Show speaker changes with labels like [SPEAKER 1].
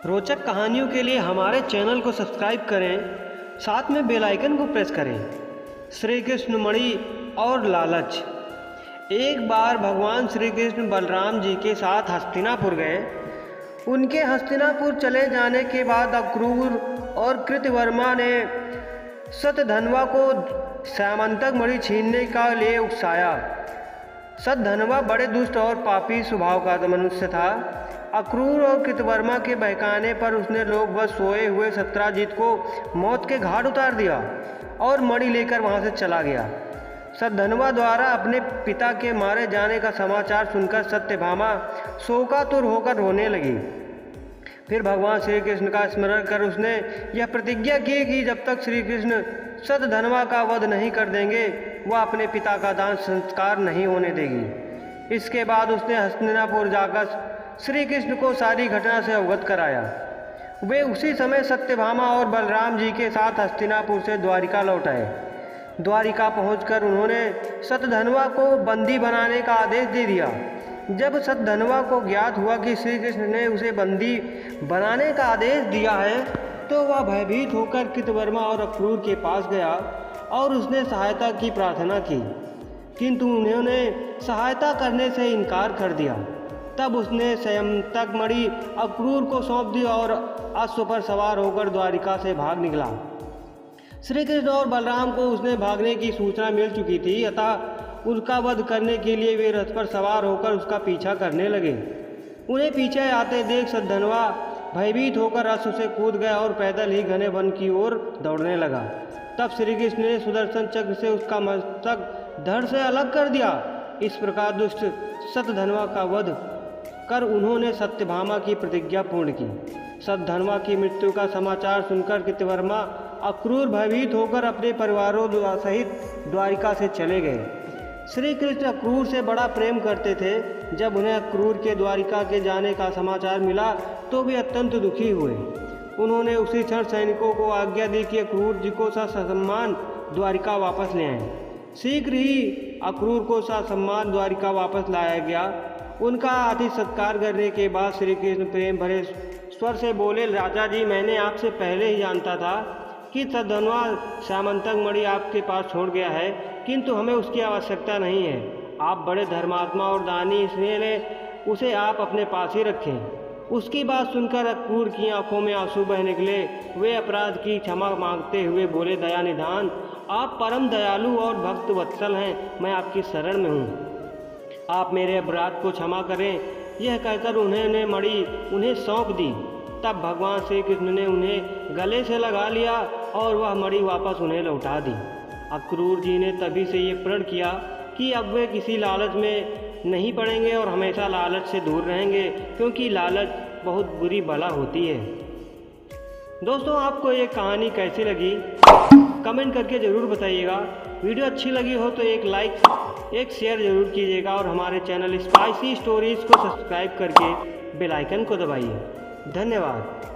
[SPEAKER 1] रोचक कहानियों के लिए हमारे चैनल को सब्सक्राइब करें, साथ में बेल आइकन को प्रेस करें। श्री कृष्ण मणि और लालच। एक बार भगवान श्री कृष्ण बलराम जी के साथ हस्तिनापुर गए। उनके हस्तिनापुर चले जाने के बाद अक्रूर और कृतवर्मा ने शतधन्वा को सामंतक मणि छीनने का लिए उकसाया। शतधन्वा बड़े दुष्ट और पापी स्वभाव का मनुष्य था। अक्रूर और कृतवर्मा के बहकाने पर उसने लोग बस सोए हुए सत्राजित को मौत के घाट उतार दिया और मणि लेकर वहां से चला गया। शतधन्वा द्वारा अपने पिता के मारे जाने का समाचार सुनकर सत्यभामा शोकातुर होकर रोने लगी। फिर भगवान श्री कृष्ण का स्मरण कर उसने यह प्रतिज्ञा की कि जब तक श्री कृष्ण शतधन्वा का वध नहीं कर देंगे वह अपने पिता का दान संस्कार नहीं होने देगी। इसके बाद उसने हस्तिनापुर जाकर श्री कृष्ण को सारी घटना से अवगत कराया। वे उसी समय सत्यभामा और बलराम जी के साथ हस्तिनापुर से द्वारिका लौट आए। द्वारिका पहुंचकर उन्होंने शतधन्वा को बंदी बनाने का आदेश दे दिया। जब शतधन्वा को ज्ञात हुआ कि श्री कृष्ण ने उसे बंदी बनाने का आदेश दिया है तो वह भयभीत होकर कृतवर्मा और अक्रूर के पास गया और उसने सहायता की प्रार्थना की, किंतु उन्होंने सहायता करने से इनकार कर दिया। तब उसने सामंतक मणि अक्रूर को सौंप दी और अश्व पर सवार होकर द्वारिका से भाग निकला। श्री कृष्ण और बलराम को उसने भागने की सूचना मिल चुकी थी, अतः उसका वध करने के लिए वे रथ पर सवार होकर उसका पीछा करने लगे। उन्हें पीछे आते देख शतधन्वा भयभीत होकर अश्व से कूद गया और पैदल ही घने वन की ओर दौड़ने लगा। तब श्री कृष्ण ने सुदर्शन चक्र से उसका मस्तक धड़ से अलग कर दिया। इस प्रकार दुष्ट शतधन्वा का वध कर उन्होंने सत्यभामा की प्रतिज्ञा पूर्ण की। शतधन्वा की मृत्यु का समाचार सुनकर कृतवर्मा अक्रूर भयभीत होकर अपने परिवारों सहित द्वारिका से चले गए। श्री कृष्ण अक्रूर से बड़ा प्रेम करते थे। जब उन्हें अक्रूर के द्वारिका के जाने का समाचार मिला तो वे अत्यंत दुखी हुए। उन्होंने उसी क्षण सैनिकों को आज्ञा दी कि अक्रूर जी को ससम्मान द्वारिका वापस ले आएं। शीघ्र ही अक्रूर को ससम्मान द्वारिका वापस लाया गया। उनका आतिथ्य सत्कार करने के बाद श्री कृष्ण प्रेम भरे स्वर से बोले, राजा जी, मैंने आपसे पहले ही जानता था कि शतधन्वा सामंतक मणि आपके पास छोड़ गया है, किंतु हमें उसकी आवश्यकता नहीं है। आप बड़े धर्मात्मा और दानी, इसलिए उसे आप अपने पास ही रखें। उसकी बात सुनकर अक्रूर की आंखों में आंसू बह निकले। वे अपराध की क्षमा मांगते हुए बोले, दया निधान, आप परम दयालु और भक्त वत्सल हैं, मैं आपकी शरण में हूँ, आप मेरे अपराध को क्षमा करें। यह कहकर उन्होंने मणि उन्हें सौंप दी। तब भगवान श्री कृष्ण ने उन्हें गले से लगा लिया और वह मणि वापस उन्हें लौटा दी। अक्रूर जी ने तभी से ये प्रण किया कि अब वे किसी लालच में नहीं पड़ेंगे और हमेशा लालच से दूर रहेंगे, क्योंकि लालच बहुत बुरी बला होती है। दोस्तों, आपको ये कहानी कैसी लगी कमेंट करके ज़रूर बताइएगा। वीडियो अच्छी लगी हो तो एक लाइक, एक शेयर ज़रूर कीजिएगा और हमारे चैनल स्पाइसी स्टोरीज़ को सब्सक्राइब करके बेल आइकन को दबाइए। धन्यवाद।